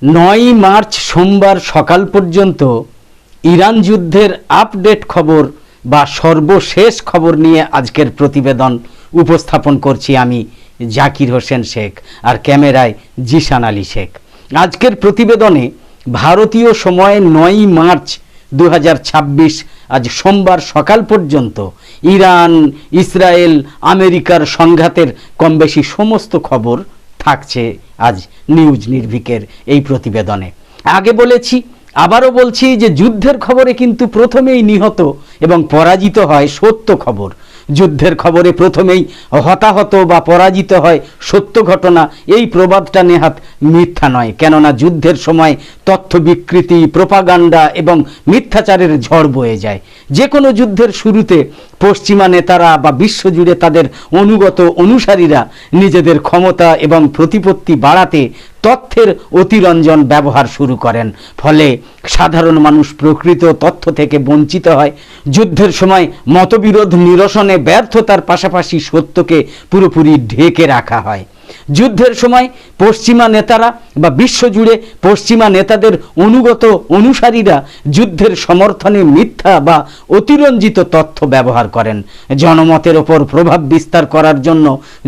9 March সোমবার সকাল পর্যন্ত ইরান যুদ্ধের আপডেট খবর বা সর্বশেষ খবর নিয়ে আজকের প্রতিবেদন উপস্থাপন করছি আমি জাকির হোসেন শেখ আর ক্যামেরায় জিশান আলী শেখ। আজকের প্রতিবেদনে ভারতীয় সময়ে 9 মার্চ 2026 আজ সোমবার সকাল পর্যন্ত ইরান ইসরায়েল আমেরিকার সংঘাতের কমবেশি সমস্ত খবর থাকছে আজ নিউজ নির্ভীকের এই প্রতিবেদনে। আগে বলেছি আবারও বলছি যে যুদ্ধের খবরে কিন্তু প্রথমেই নিহত এবং পরাজিত হয় সত্য খবর। যুদ্ধের খবরে প্রথমেই হতাহত বা পরাজিত হয় সত্য ঘটনা, এই প্রবাদটা নেহাত মিথ্যা নয়। কেননা যুদ্ধের সময় তথ্য বিকৃতি, প্রোপাগান্ডা এবং মিথ্যাচারের ঝড় বয়ে যায়। যে কোনো যুদ্ধের শুরুতে পশ্চিমা নেতারা বা বিশ্বজুড়ে তাদের অনুগত অনুসারীরা নিজেদের ক্ষমতা এবং প্রতিপত্তি বাড়াতে তথ্যের অতিরঞ্জন ব্যবহার শুরু করেন। ফলে সাধারণ মানুষ প্রকৃত তথ্য থেকে বঞ্চিত হয়। যুদ্ধের সময় মতবিরোধ নিরসনে ব্যর্থতার পাশাপাশি সত্যকে পুরোপুরি ঢেকে রাখা হয়। যুদ্ধের সময় পশ্চিমা নেতারা বা বিশ্বজুড়ে পশ্চিমা নেতাদের অনুগত অনুসারীরা যুদ্ধের সমর্থনে মিথ্যা বা অতিরঞ্জিত তথ্য ব্যবহার করেন। জনমতের ওপর প্রভাব বিস্তার করার জন্য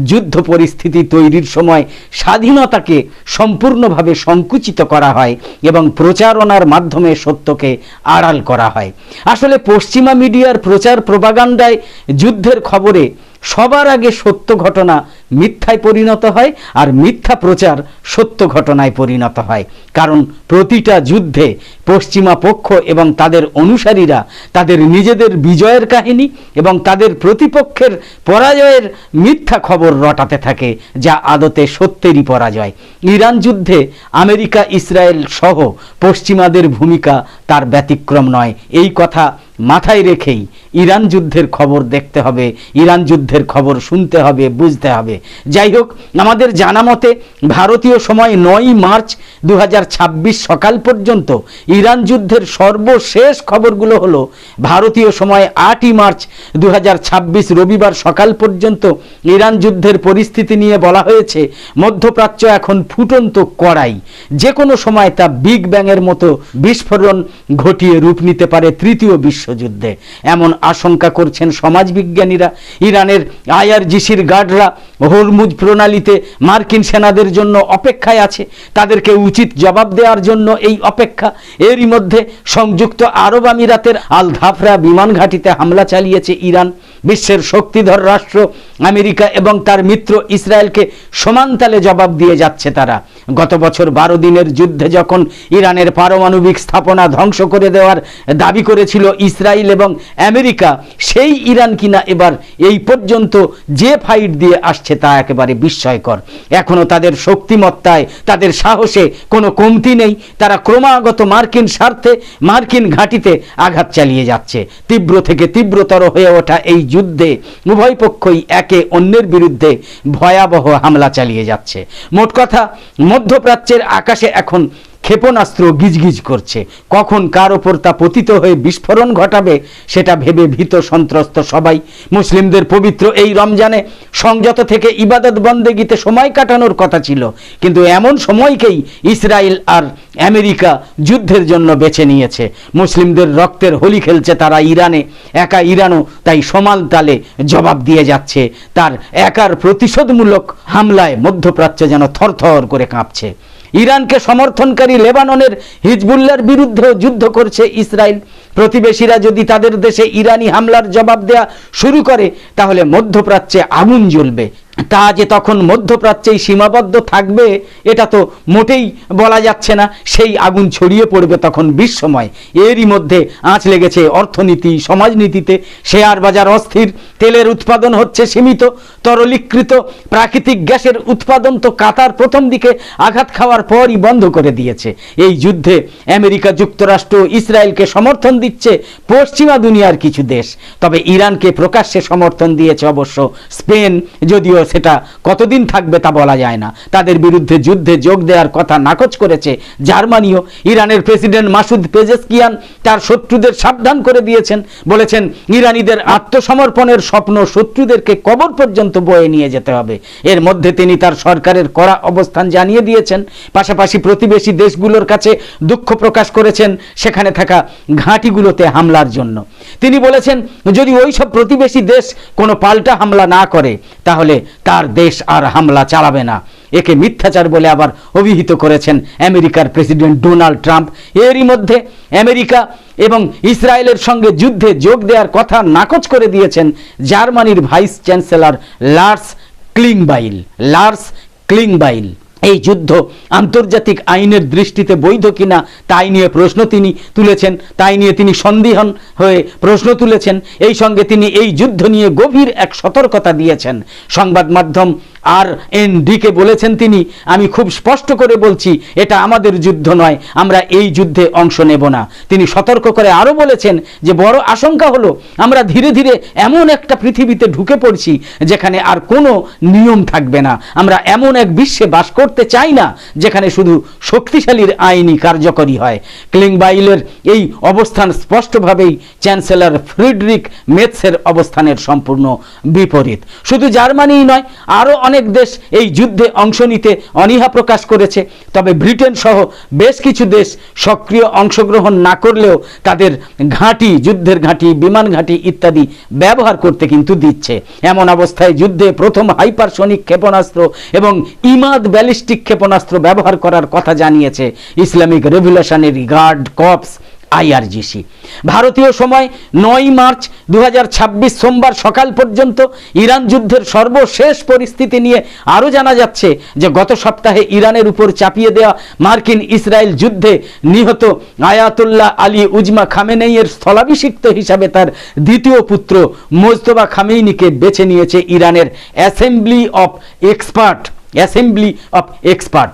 যুদ্ধ পরিস্থিতি তৈরির সময় স্বাধীনতাকে সম্পূর্ণভাবে সংকুচিত করা হয় এবং প্রচারণার মাধ্যমে সত্যকে আড়াল করা হয়। আসলে পশ্চিমা মিডিয়ার প্রচার প্রোপাগান্ডায় যুদ্ধের খবরে সবার আগে সত্য ঘটনা মিথ্যায় পরিণত হয় আর মিথ্যা প্রচার সত্য ঘটনায় পরিণত হয়। কারণ প্রতিটা যুদ্ধে পশ্চিমা পক্ষ এবং তাদের অনুসারীরা তাদের নিজেদের বিজয়ের কাহিনী এবং তাদের প্রতিপক্ষের পরাজয়ের মিথ্যা খবর রটাতে থাকে, যা আদতে সত্যেরই পরাজয়। ইরান যুদ্ধে আমেরিকা ইসরায়েল সহ পশ্চিমাদের ভূমিকা তার ব্যতিক্রম নয়। এই কথা মাথায় রেখেই ইরান যুদ্ধের খবর দেখতে হবে, ইরান যুদ্ধের খবর শুনতে হবে, বুঝতে হবে। যাই হোক, আমাদের জানা মতে ভারতীয় সময় 9 মার্চ 2026 সকাল পর্যন্ত ইরান যুদ্ধের সর্বশেষ খবরগুলো হলো, ভারতীয় সময় 8 মার্চ 2026 রবিবার সকাল পর্যন্ত ইরান যুদ্ধের পরিস্থিতি নিয়ে বলা হয়েছে, মধ্যপ্রাচ্য এখন ফুটন্ত কড়াই। যে কোনো সময় তা বিগ ব্যাংয়ের মতো বিস্ফোরণ ঘটিয়ে রূপ নিতে পারে তৃতীয় বিশ্বযুদ্ধে, এমন আশঙ্কা করছেন সমাজবিজ্ঞানীরা। ইরানের আইআরজিসির গার্ডরা হরমুজ প্রণালীতে মার্কিন সেনাদের জন্য অপেক্ষায় আছে। তাদেরকে উচিত জবাব দেওয়ার জন্য এই অপেক্ষা। এরই মধ্যে সংযুক্ত আরব আমিরাতের আল ধাফরা বিমান ঘাঁটিতে হামলা চালিয়েছে ইরান। বিশ্বের শক্তিধর রাষ্ট্র আমেরিকা এবং তার মিত্র ইসরায়েলকে সমানতালে জবাব দিয়ে যাচ্ছে তারা। গত বছর 12 দিনের যুদ্ধে যখন ইরানের পারমাণবিক স্থাপনা ধ্বংস করে দেওয়ার দাবি করেছিল ইসরায়েল এবং আমেরিকা, সেই ইরান কিনা এবার এই পর্যন্ত যে ফাইট দিয়ে আসছে তা একেবারে বিস্ময়কর। এখনো তাদের শক্তিমত্তায়, তাদের সাহসে কোনো কমতি নেই। তারা ক্রমাগত মার্কিন স্বার্থে, মার্কিন ঘাঁটিতে আঘাত চালিয়ে যাচ্ছে। তীব্র থেকে তীব্রতর হয়ে ওঠা এই যুদ্ধে উভয় পক্ষই একে অন্যের বিরুদ্ধে ভয়াবহ হামলা চালিয়ে যাচ্ছে। মোট কথা, মধ্যপ্রাচ্যের আকাশে এখন ক্ষেপণাস্ত্র গিজগিজ করছে। কখন কার ওপর তা পতিত হয়ে বিস্ফোরণ ঘটাবে সেটা ভেবে ভীত সন্ত্রস্ত সবাই। মুসলিমদের পবিত্র এই রমজানে সংযত থেকে ইবাদত বন্দেগীতে সময় কাটানোর কথা ছিল, কিন্তু এমন সময়কেই ইসরায়েল আর আমেরিকা যুদ্ধের জন্য বেছে নিয়েছে। মুসলিমদের রক্তের হোলি খেলছে তারা ইরানে, একা ইরানও তাই সমান তালে জবাব দিয়ে যাচ্ছে। তার একার প্রতিশোধমূলক হামলায় মধ্যপ্রাচ্য যেন থরথর করে কাঁপছে। ইরানকে সমর্থনকারী লেবাননের হিজবুল্লাহর বিরুদ্ধেও যুদ্ধ করছে ইসরায়েল। প্রতিবেশীরা যদি তাদের দেশে ইরানি হামলার জবাব দেয়া শুরু করে তাহলে মধ্যপ্রাচ্যে আগুন জ্বলবে। তা যে তখন মধ্যপ্রাচ্যেই সীমাবদ্ধ থাকবে এটা তো মোটেই বলা যাচ্ছে না। সেই আগুন ছড়িয়ে পড়বে তখন বিশ্বময়। এরই মধ্যে আঁচ লেগেছে অর্থনীতি, সমাজনীতিতে। শেয়ার বাজার অস্থির, তেলের উৎপাদন হচ্ছে সীমিত, তরলীকৃত প্রাকৃতিক গ্যাসের উৎপাদন তো কাতার প্রথম দিকে আঘাত খাওয়ার পরই বন্ধ করে দিয়েছে। এই যুদ্ধে আমেরিকা যুক্তরাষ্ট্র ইসরায়েলকে সমর্থন দিচ্ছে পশ্চিমা দুনিয়ার কিছু দেশ, তবে ইরানকে প্রকাশ্যে সমর্থন দিয়েছে অবশ্য স্পেন, যদিও যদিও সেটা কতদিন থাকবে তা বলা যায় না। তাদের বিরুদ্ধে যুদ্ধে যোগ দেওয়ার কথা নাকচ করেছে জার্মানিও। ইরানের প্রেসিডেন্ট মাসুদ পেজেশকিয়ান তার শত্রুদের সাবধান করে দিয়েছেন, বলেছেন ইরানিদের আত্মসমর্পণের স্বপ্ন শত্রুদেরকে কবর পর্যন্ত বয়ে নিয়ে যেতে হবে। এর মধ্যে তিনি তার সরকারের কড়া অবস্থান জানিয়ে দিয়েছেন। পাশাপাশি প্রতিবেশী দেশগুলোর কাছে দুঃখ প্রকাশ করেছেন সেখানে থাকা ঘাঁটিগুলোতে হামলার জন্য। তিনি বলেছেন যদি ওই সব প্রতিবেশী দেশ কোনো পাল্টা হামলা না করে তাহলে তার দেশ আর হামলা চালাবে না। একে মিথ্যাচার বলে আবার অভিহিত করেছেন আমেরিকার প্রেসিডেন্ট ডোনাল্ড ট্রাম্প। এরই মধ্যে আমেরিকা এবং ইসরায়েলের সঙ্গে যুদ্ধে যোগ দেওয়ার কথা নাকচ করে দিয়েছেন জার্মানির ভাইস চ্যান্সেলর লার্স ক্লিংবাইল। এই যুদ্ধ আন্তর্জাতিক আইনের দৃষ্টিতে বৈধ কিনা তাই নিয়ে প্রশ্ন তিনি তুলেছেন, তাই নিয়ে তিনি সন্দিহান হয়ে প্রশ্ন তুলেছেন। এই সঙ্গে তিনি এই যুদ্ধ নিয়ে গভীর এক সতর্কতা দিয়েছেন। সংবাদ মাধ্যম RND-কে বলেছেন তিনি, আমি খুব স্পষ্ট করে বলছি এটা আমাদের যুদ্ধ নয়, আমরা এই যুদ্ধে অংশ নেব না। তিনি সতর্ক করে আরও বলেছেন যে বড় আশঙ্কা হলো আমরা ধীরে ধীরে এমন একটা পৃথিবীতে ঢুকে পড়ছি যেখানে আর কোনো নিয়ম থাকবে না। আমরা এমন এক বিশ্বে বাস করতে চাই না যেখানে শুধু শক্তিশালীর আইনই কার্যকরী হয়। ক্লিংবাইলের এই অবস্থান স্পষ্টভাবেই চ্যান্সেলর ফ্রিডরিখ মেৎসের অবস্থানের সম্পূর্ণ বিপরীত। শুধু জার্মানিই নয়, আরও অনেক দেশ এই যুদ্ধে অংশ নিতে অনীহা প্রকাশ করেছে। তবে ব্রিটেন সহ বেশ কিছু দেশ সক্রিয় অংশগ্রহণ না করলেও তাদের ঘাঁটি, যুদ্ধের ঘাঁটি, বিমান ঘাঁটি ইত্যাদি ব্যবহার করতে কিন্তু দিচ্ছে। এমন অবস্থায় যুদ্ধে প্রথম হাইপারসনিক ক্ষেপণাস্ত্র এবং ইমাদ ব্যালিস্টিক ক্ষেপণাস্ত্র ব্যবহার করার কথা জানিয়েছে Islamic revolutionary guard corps IRGC। ভারতীয় সময় 9 মার্চ 2026 সোমবার সকাল পর্যন্ত ইরান যুদ্ধের সর্বশেষ পরিস্থিতি নিয়ে আরও জানা যাচ্ছে যে গত সপ্তাহে ইরানের উপর চাপিয়ে দেওয়া মার্কিন ইসরায়েল যুদ্ধে নিহত আয়াতুল্লাহ আলী উজমা খামেনেইয়ের স্থলাভিষিক্ত হিসাবে তার দ্বিতীয় পুত্র মোজতবা খামেইনিকে বেছে নিয়েছে ইরানের অ্যাসেম্বলি অফ এক্সপার্ট।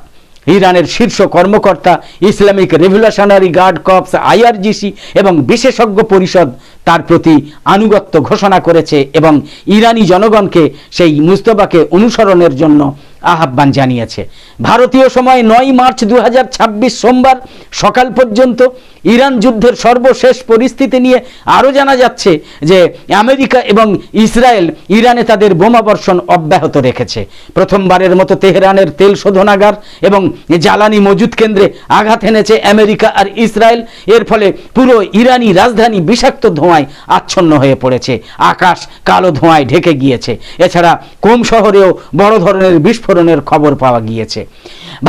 ইরানের শীর্ষ কর্মকর্তা, Islamic revolutionary guard corps IRGC এবং বিশেষজ্ঞ পরিষদ তার প্রতি আনুগত্য ঘোষণা করেছে এবং ইরানি জনগণকে সেই মুজতবাকে অনুসরণের জন্য আহ্বান জানিয়েছে। ভারতীয় সময় 9 মার্চ 2026 সোমবার সকাল পর্যন্ত ইরান যুদ্ধের সর্বশেষ পরিস্থিতি নিয়ে আরও জানা যাচ্ছে যে আমেরিকা এবং ইসরায়েল ইরানে তাদের বোমাবর্ষণ অব্যাহত রেখেছে। প্রথমবারের মতো তেহরানের তেল শোধনাগার এবং জ্বালানি মজুদ কেন্দ্রে আঘাত এনেছে আমেরিকা আর ইসরায়েল। এর ফলে পুরো ইরানি রাজধানী বিষাক্ত ধোঁয়ায় আচ্ছন্ন হয়ে পড়েছে, আকাশ কালো ধোঁয়ায় ঢেকে গিয়েছে। এছাড়া কোম শহরেও বড় ধরনের বিস্ফোরণের খবর পাওয়া গিয়েছে।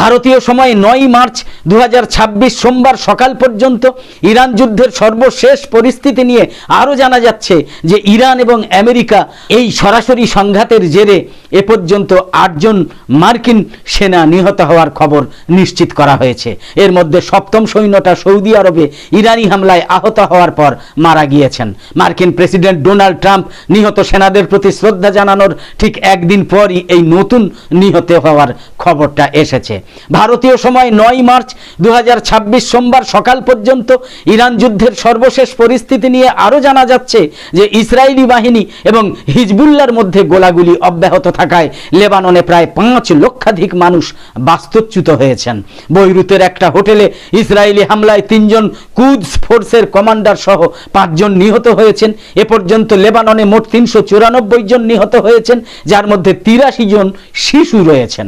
ভারতীয় সময় 9 মার্চ 2026 সোমবার সকাল পর্যন্ত ইরান যুদ্ধের সর্বশেষ পরিস্থিতি নিয়ে আরও জানা যাচ্ছে যে ইরান এবং আমেরিকা এই সরাসরি সংঘাতের জেরে এ পর্যন্ত 8 জন মার্কিন সেনা নিহত হওয়ার খবর নিশ্চিত করা হয়েছে। এর মধ্যে সপ্তম সৈন্যটা সৌদি আরবে ইরানি হামলায় আহত হওয়ার পর মারা গিয়েছেন। মার্কিন প্রেসিডেন্ট ডোনাল্ড ট্রাম্প নিহত সেনাদের প্রতি শ্রদ্ধা জানানোর ঠিক একদিন পরই এই নতুন নিহত হওয়ার খবরটা এসেছে। ভারতীয় সময় 9 মার্চ 2026 সোমবার সকাল পর্যন্ত ইরান যুদ্ধের সর্বশেষ পরিস্থিতি নিয়ে আরও জানা যাচ্ছে যে ইসরায়েলি বাহিনী এবং হিজবুল্লাহর মধ্যে গোলাগুলি অব্যাহত থাকায় লেবাননে প্রায় 5 লক্ষাধিক মানুষ বাস্তুচ্যুত হয়েছেন। বৈরুতের একটা হোটেলে ইসরায়েলি হামলায় 3 জন কুদস ফোর্সের কমান্ডার সহ 5 জন নিহত হয়েছেন। এ পর্যন্ত লেবাননে মোট 394 জন নিহত হয়েছেন, যার মধ্যে 83 জন শিশু রয়েছেন।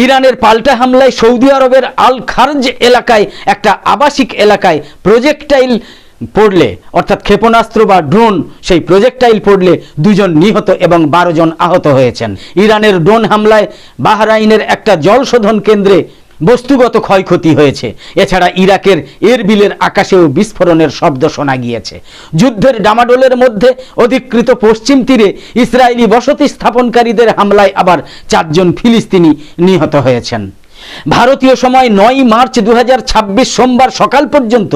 ইরানের পাল্টা হামলায় সৌদি আরবের আল খারজ এলাকায় একটা আবাসিক এলাকায় প্রজেক্টাইল পড়লে, অর্থাৎ ক্ষেপণাস্ত্র বা ড্রোন, সেই প্রজেক্টাইল পড়লে 2 জন নিহত এবং 12 জন আহত হয়েছেন। ইরানের ড্রোন হামলায় বাহরাইনের একটা জল শোধন কেন্দ্রে বস্তুগত ক্ষয়ক্ষতি হয়েছে। এছাড়া ইরাকের এরবিলের আকাশেও বিস্ফোরণের শব্দ শোনা গিয়েছে। যুদ্ধের ডামাডোলের মধ্যে অধিকৃত পশ্চিম তীরে ইসরায়েলি বসতি স্থাপনকারীদের হামলায় আবার 4 জন ফিলিস্তিনি নিহত হয়েছেন। ভারতীয় সময় 9 মার্চ 2026 সোমবার সকাল পর্যন্ত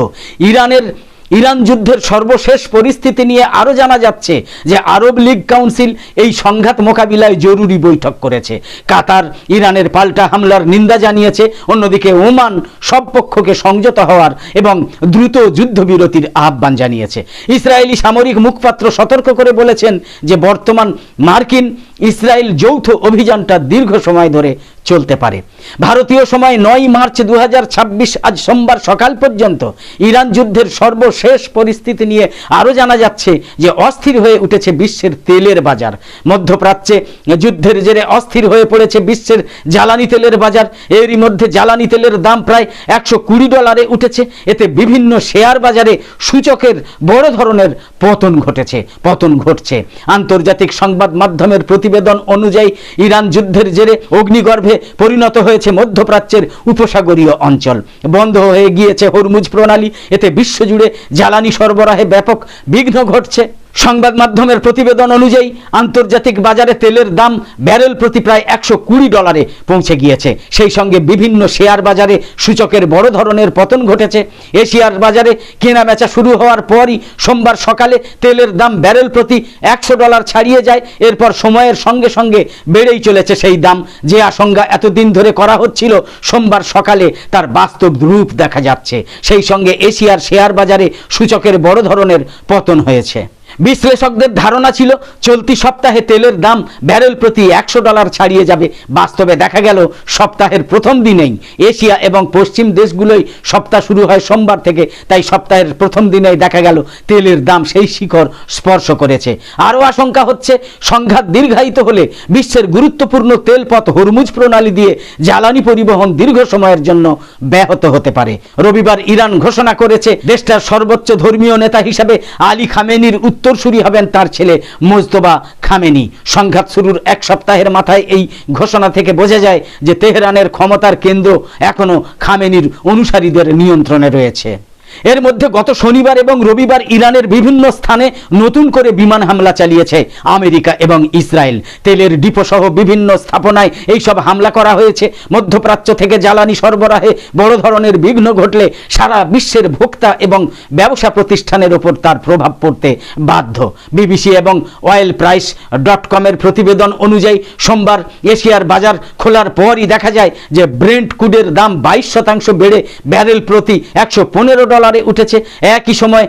ইরান যুদ্ধের সর্বশেষ পরিস্থিতি নিয়ে আরও জানা যাচ্ছে যে আরব লীগ কাউন্সিল এই সংঘাত মোকাবিলায় জরুরি বৈঠক করেছে। কাতার ইরানের পাল্টা হামলার নিন্দা জানিয়েছে। অন্যদিকে ওমান সব পক্ষকে সংযত হওয়ার এবং দ্রুত যুদ্ধবিরতির আহ্বান জানিয়েছে। ইসরায়েলি সামরিক মুখপাত্র সতর্ক করে বলেছেন যে বর্তমান মার্কিন ইসরায়েল যৌথ অভিযানটা দীর্ঘ সময় ধরে চলতে পারে। ভারতীয় সময় 9 মার্চ 2026 আজ সোমবার সকাল পর্যন্ত ইরান যুদ্ধের সর্বশেষ পরিস্থিতি নিয়ে আরও জানা যাচ্ছে যে অস্থির হয়ে উঠেছে বিশ্বের তেলের বাজার। মধ্যপ্রাচ্যে যুদ্ধের জেরে অস্থির হয়ে পড়েছে বিশ্বের জ্বালানি তেলের বাজার। এরই মধ্যে জ্বালানি তেলের দাম প্রায় $120 উঠেছে। এতে বিভিন্ন শেয়ার বাজারে সূচকের বড় ধরনের পতন ঘটছে। আন্তর্জাতিক সংবাদ মাধ্যমের প্রতিবেদন অনুযায়ী ইরান যুদ্ধের জেরে অগ্নিগর্ভে পরিণত হয়েছে মধ্যপ্রাচ্যের উপসাগরীয় অঞ্চল। বন্ধ হয়ে গিয়েছে হরমুজ প্রণালী। এতে বিশ্বজুড়ে জ্বালানি সরবরাহে ব্যাপক বিঘ্ন ঘটছে। সংবাদ মাধ্যমের প্রতিবেদন অনুযায়ী আন্তর্জাতিক বাজারে তেলের দাম ব্যারেল প্রতি প্রায় $120 পৌঁছে গিয়েছে। সেই সঙ্গে বিভিন্ন শেয়ার বাজারে সূচকের বড় ধরনের পতন ঘটেছে। এশিয়ার বাজারে কেনা বেচা শুরু হওয়ার পরই সোমবার সকালে তেলের দাম ব্যারেল প্রতি $100 ছাড়িয়ে যায়। এরপর সময়ের সঙ্গে সঙ্গে বেড়েই চলেছে সেই দাম। যে আশঙ্কা এতদিন ধরে করা হচ্ছিল, সোমবার সকালে তার বাস্তব রূপ দেখা যাচ্ছে। সেই সঙ্গে এশিয়ার শেয়ার বাজারে সূচকের বড় ধরনের পতন হয়েছে। বিশ্লেষকদের ধারণা ছিল চলতি সপ্তাহে তেলের দাম ব্যারেল প্রতি $100 ছাড়িয়ে যাবে। বাস্তবে দেখা গেল সপ্তাহের প্রথম দিনেই এশিয়া এবং পশ্চিম দেশগুলোই সপ্তাহ শুরু হয় সোমবার থেকে, তাই সপ্তাহের প্রথম দিনেই দেখা গেল তেলের দাম সেই শিখর স্পর্শ করেছে। আরও আশঙ্কা হচ্ছে সংঘাত দীর্ঘায়িত হলে বিশ্বের গুরুত্বপূর্ণ তেলপথ হরমুজ প্রণালী দিয়ে জ্বালানি পরিবহন দীর্ঘ সময়ের জন্য ব্যাহত হতে পারে। রবিবার ইরান ঘোষণা করেছে দেশটার সর্বোচ্চ ধর্মীয় নেতা হিসাবে আলী খামেনির উত্তরসূরি হবেন তার ছেলে মোজতবা খামেনি। সংঘাত শুরুর এক সপ্তাহের মাথায় এই ঘোষণা থেকে বোঝা যায় যে তেহরানের ক্ষমতার কেন্দ্র এখনো খামেনির অনুসারীদের নিয়ন্ত্রণে রয়েছে। এর মধ্যে গত শনিবার এবং রবিবার ইরানের বিভিন্ন স্থানে নতুন করে বিমান হামলা চালিয়েছে আমেরিকা এবং ইসরায়েল। তেলের ডিপো সহ বিভিন্ন স্থাপনায় এইসব হামলা করা হয়েছে। মধ্যপ্রাচ্য থেকে জ্বালানি সরবরাহে বড় ধরনের বিঘ্ন ঘটলে সারা বিশ্বের ভোক্তা এবং ব্যবসা প্রতিষ্ঠানের ওপর তার প্রভাব পড়তে বাধ্য। বিবিসি এবং oilprice.com-এর প্রতিবেদন অনুযায়ী সোমবার এশিয়ার বাজার খোলার পরই দেখা যায় যে ব্রেন্ট ক্রুডের দাম 22% বেড়ে ব্যারেল প্রতি $115 উঠেছে। একই সময়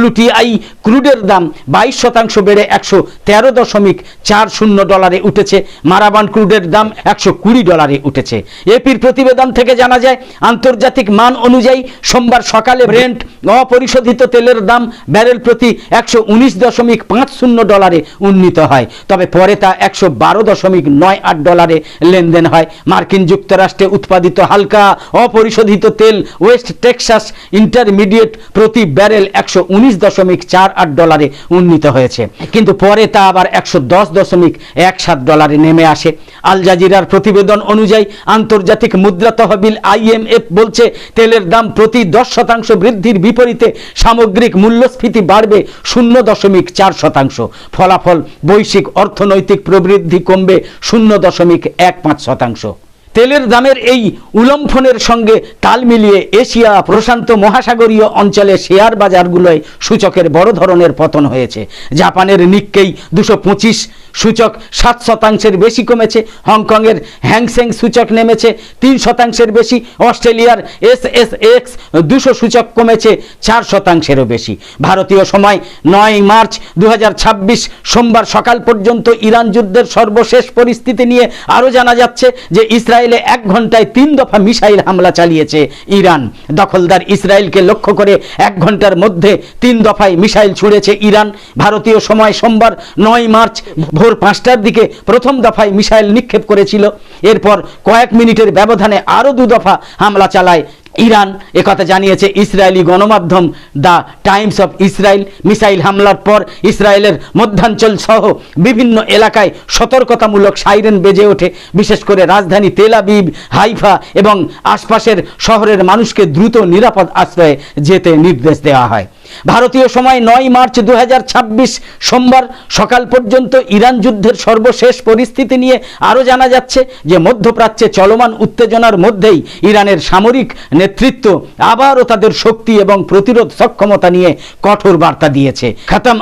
WTI ক্রুডের দাম 22% বেড়ে $113.40 উঠেছে। মারাবান ক্রুডের দাম $120 উঠেছে। এপির প্রতিবেদন থেকে জানা যায় আন্তর্জাতিক মান অনুযায়ী সোমবার সকালে ব্রেন্ট অপরিশোধিত তেলের দাম ব্যারেল প্রতি $119.50 উন্নীত হয়। তবে পরে তা $112.98 লেনদেন হয়। মার্কিন যুক্তরাষ্ট্রে উৎপাদিত হালকা অপরিশোধিত তেল ওয়েস্ট টেক্সাস ইন্টারমিডিয়েট প্রতি ব্যারেল $119.48 উন্নীত হয়েছে, কিন্তু পরে তা আবার $110.17 নেমে আসে। আল জাজিরার প্রতিবেদন অনুযায়ী আন্তর্জাতিক মুদ্রা তহবিল IMF বলছে তেলের দাম প্রতি 10% বৃদ্ধির বিপরীতে সামগ্রিক মূল্যস্ফীতি বাড়বে 0.4%। ফলাফল বৈশ্বিক অর্থনৈতিক প্রবৃদ্ধি কমবে 0.15%। তেলের দামের এই উলম্ফনের সঙ্গে তাল মিলিয়ে এশিয়া প্রশান্ত মহাসাগরীয় অঞ্চলে শেয়ার বাজারগুলোয় সূচকের বড় ধরনের পতন হয়েছে। জাপানের নিক্কেই 225 সূচক 7% বেশি কমেছে। হংকংয়ের হ্যাংসেং সূচক নেমেছে 3% বেশি। অস্ট্রেলিয়ার SSX 200 সূচক কমেছে 4%-এরও বেশি। ভারতীয় সময় 9 মার্চ 2026 সোমবার সকাল পর্যন্ত ইরান যুদ্ধের সর্বশেষ পরিস্থিতি নিয়ে আরও জানা যাচ্ছে যে ইসরায়েলে 1 ঘন্টায় 3 দফা মিসাইল হামলা চালিয়েছে ইরান। দখলদার ইসরায়েলকে লক্ষ্য করে 1 ঘন্টার মধ্যে 3 দফায় মিসাইল ছুড়েছে ইরান। ভারতীয় সময় সোমবার 9 মার্চ ভোর 5টার দিকে প্রথম দফায় মিসাইল নিক্ষেপ করেছিল। এরপর কয়েক মিনিটের ব্যবধানে আরও 2 দফা হামলা চালায় ইরান। একথা জানিয়েছে ইসরায়েলি গণমাধ্যম the Times of Israel. Missile হামলার পর ইসরায়েলের মধ্যাঞ্চল সহ বিভিন্ন এলাকায় সতর্কতামূলক সাইরেন বেজে ওঠে। বিশেষ করে রাজধানী তেল আবিব, হাইফা এবং আশপাশের শহরের মানুষকে দ্রুত নিরাপদ আশ্রয়ে যেতে নির্দেশ দেওয়া হয়। ভারতীয় সময় 9 মার্চ 2026 সোমবার সকাল পর্যন্ত ইরান যুদ্ধের সর্বশেষ পরিস্থিতি নিয়ে আরও জানা যাচ্ছে যে মধ্যপ্রাচ্যে চলমান উত্তেজনার মধ্যেই ইরানের সামরিক নেতৃত্ব আবারও তাদের শক্তি এবং প্রতিরোধ সক্ষমতা নিয়ে কঠোর বার্তা দিয়েছে। খাতাম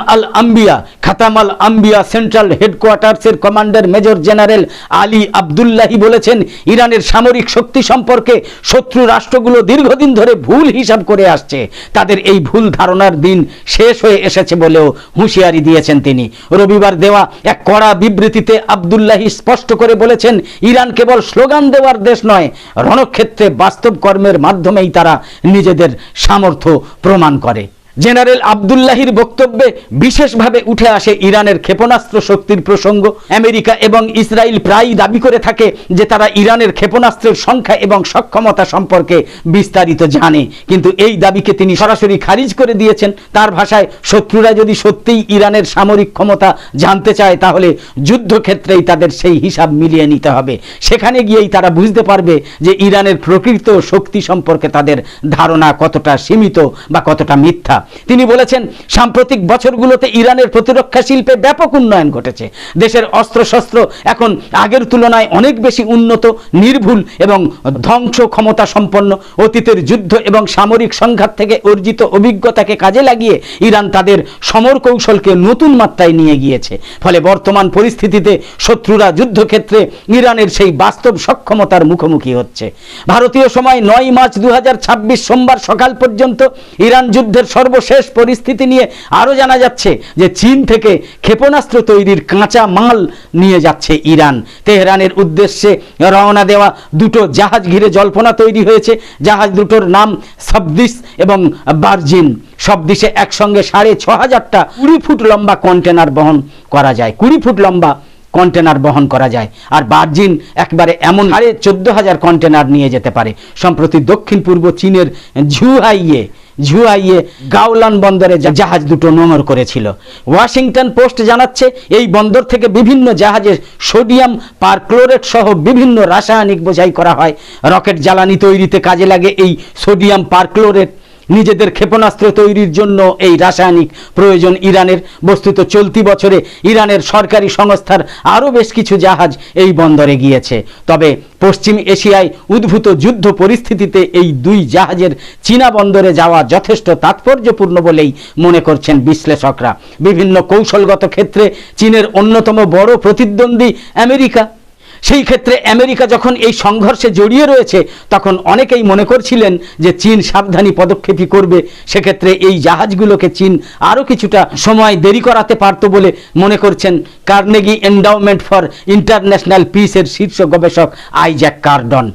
আল আম্বিয়া সেন্ট্রাল হেডকোয়ার্টার্সের commander major general Ali Abdullahi বলেছেন, ইরানের সামরিক শক্তি সম্পর্কে শত্রু রাষ্ট্রগুলো দীর্ঘদিন ধরে ভুল হিসাব করে আসছে। তাদের এই ভুল ধারণা যন্ত্রণার দিন শেষ হয়ে এসেছে বলেও হুঁশিয়ারি দিয়েছেন তিনি। রবিবার দেওয়া এক কড়া বিবৃতিতে আব্দুল্লাহি স্পষ্ট করে বলেছেন, ইরান কেবল স্লোগান দেওয়ার দেশ নয়, রণক্ষেত্রে বাস্তব কর্মের মাধ্যমেই তারা নিজেদের সামর্থ্য প্রমাণ করে। জেনারেল আব্দুল্লাহির বক্তব্যে বিশেষভাবে উঠে আসে ইরানের ক্ষেপণাস্ত্র শক্তির প্রসঙ্গ। আমেরিকা এবং ইসরায়েল প্রায়ই দাবি করে থাকে যে তারা ইরানের ক্ষেপণাস্ত্রের সংখ্যা এবং সক্ষমতা সম্পর্কে বিস্তারিত জানে, কিন্তু এই দাবিকে তিনি সরাসরি খারিজ করে দিয়েছেন। তার ভাষায়, শত্রুরা যদি সত্যিই ইরানের সামরিক ক্ষমতা জানতে চায় তাহলে যুদ্ধক্ষেত্রেই তাদের সেই হিসাব মিলিয়ে নিতে হবে। সেখানে গিয়েই তারা বুঝতে পারবে যে ইরানের প্রকৃত শক্তি সম্পর্কে তাদের ধারণা কতটা সীমিত বা কতটা মিথ্যা। তিনি বলেছেন, সাম্প্রতিক বছরগুলোতে ইরানের প্রতিরক্ষা শিল্পে ব্যাপক উন্নয়ন ঘটেছে। দেশের অস্ত্রশস্ত্র এখন আগের তুলনায় অনেক বেশি উন্নত, নির্ভুল এবং ধ্বংস ক্ষমতা সম্পন্ন। অতীতের যুদ্ধ এবং সামরিক সংঘাত থেকে অর্জিত অভিজ্ঞতাকে কাজে লাগিয়ে ইরান তাদের সমর কৌশলকে নতুন মাত্রায় নিয়ে গিয়েছে। ফলে বর্তমান পরিস্থিতিতে শত্রুরা যুদ্ধক্ষেত্রে ইরানের সেই বাস্তব সক্ষমতার মুখোমুখি হচ্ছে। ভারতীয় সময় 9 মার্চ 2026 সোমবার সকাল পর্যন্ত ইরান যুদ্ধের সর্বশেষ পরিস্থিতি নিয়ে আরও জানা যাচ্ছে যে চীন থেকে ক্ষেপণাস্ত্র তৈরির কাঁচা মাল নিয়ে যাচ্ছে ইরান। তেহরানের উদ্দেশ্যে রওনা দেওয়া দুটো জাহাজ ঘিরে জল্পনা তৈরি হয়েছে। জাহাজ দুটোর নাম সাবদিস এবং বার্জিন। সব দিশে একসঙ্গে 6500টা 20 ফুট লম্বা কন্টেনার বহন করা যায়। 20 ফুট লম্বা কন্টেনার বহন করা যায়। আর বার্জিন একবারে এমন 14,500 কন্টেনার নিয়ে যেতে পারে। সম্প্রতি দক্ষিণ পূর্ব চীনের ঝুয়াইয়ে গাওলান বন্দরে জাহাজ দুটো নোঙর করেছিল। ওয়াশিংটন পোস্ট জানাচ্ছে, এই বন্দর থেকে বিভিন্ন জাহাজে সোডিয়াম পারক্লোরেট সহ বিভিন্ন রাসায়নিক বোঝাই করা হয়। রকেট জ্বালানি তৈরিতে কাজে লাগে এই সোডিয়াম পারক্লোরেট। নিজেদের ক্ষেপণাস্ত্র তৈরির জন্য এই রাসায়নিক প্রয়োজন ইরানের। বস্তুত চলতি বছরে ইরানের সরকারি সংস্থার আরও বেশ কিছু জাহাজ এই বন্দরে গিয়েছে। তবে পশ্চিম এশিয়ায় উদ্ভূত যুদ্ধ পরিস্থিতিতে এই দুই জাহাজের চীনা বন্দরে যাওয়া যথেষ্ট তাৎপর্যপূর্ণ বলেই মনে করছেন বিশ্লেষকরা। বিভিন্ন কৌশলগত ক্ষেত্রে চীনের অন্যতম বড় প্রতিদ্বন্দ্বী আমেরিকা। সেই ক্ষেত্রে আমেরিকা যখন এই সংঘর্ষে জড়িয়ে রয়েছে তখন অনেকেই মনে করছিলেন যে চীন সাবধানী পদক্ষেপই করবে। সেক্ষেত্রে এই জাহাজগুলোকে চীন আরও কিছুটা সময় দেরি করাতে পারত বলে মনে করছেন কার্নেগি এন্ডাওমেন্ট ফর ইন্টারন্যাশনাল পিসের শীর্ষ গবেষক আইজ্যাক কার্ডন।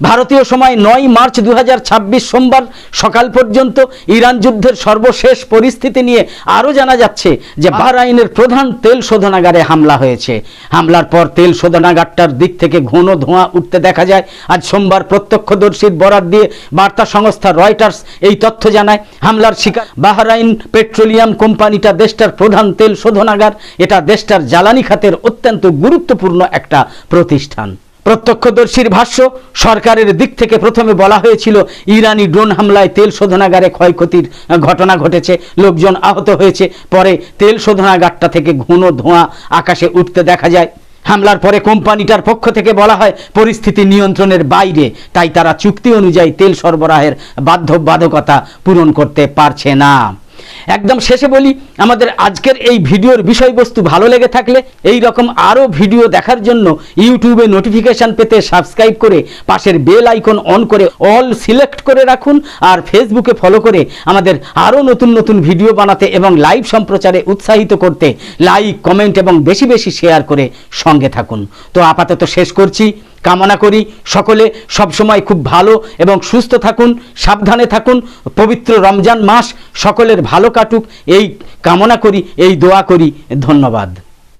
ভারতীয় সময় 9 মার্চ 2026 সোমবার সকাল পর্যন্ত ইরান যুদ্ধের সর্বশেষ পরিস্থিতি নিয়ে আরও জানা যাচ্ছে যে বাহরাইনের প্রধান তেল শোধনাগারে হামলা হয়েছে। হামলার পর তেল শোধনাগারটার দিক থেকে ঘন ধোঁয়া উঠতে দেখা যায়। আজ সোমবার প্রত্যক্ষদর্শীর বরাত দিয়ে বার্তা সংস্থা রয়টার্স এই তথ্য জানায়। হামলার শিকার বাহরাইন পেট্রোলিয়াম কোম্পানিটা দেশটার প্রধান তেল শোধনাগার। এটা দেশটার জ্বালানি খাতের অত্যন্ত গুরুত্বপূর্ণ একটা প্রতিষ্ঠান। প্রত্যক্ষদর্শীর ভাষ্য, সরকারের দিক থেকে প্রথমে বলা হয়েছিল ইরানি ড্রোন হামলায় তেল শোধনাগারে ক্ষয়ক্ষতির ঘটনা ঘটেছে, লোকজন আহত হয়েছে। পরে তেল শোধনাগারটা থেকে ঘন ধোঁয়া আকাশে উঠতে দেখা যায়। হামলার পরে কোম্পানিটার পক্ষ থেকে বলা হয় পরিস্থিতি নিয়ন্ত্রণের বাইরে, তাই তারা চুক্তি অনুযায়ী তেল সরবরাহের বাধ্যবাধকতা পূরণ করতে পারছে না। একদম শেষে বলি, আমাদের আজকের এই ভিডিওর বিষয়বস্তু ভালো লেগে থাকলে এই রকম আরও ভিডিও দেখার জন্য ইউটিউবে নোটিফিকেশন পেতে সাবস্ক্রাইব করে পাশের বেল আইকন অন করে অল সিলেক্ট করে রাখুন। আর ফেসবুকে ফলো করে আমাদের আরও নতুন নতুন ভিডিও বানাতে এবং লাইভ সম্প্রচারে উৎসাহিত করতে লাইক, কমেন্ট এবং বেশি বেশি শেয়ার করে সঙ্গে থাকুন। তো আপাতত শেষ করছি। কামনা করি সকলে সবসময় খুব ভালো এবং সুস্থ থাকুন, সাবধানে থাকুন। পবিত্র রমজান মাস সকলের ভালো কাটুক এই কামনা করি, এই দোয়া করি। ধন্যবাদ।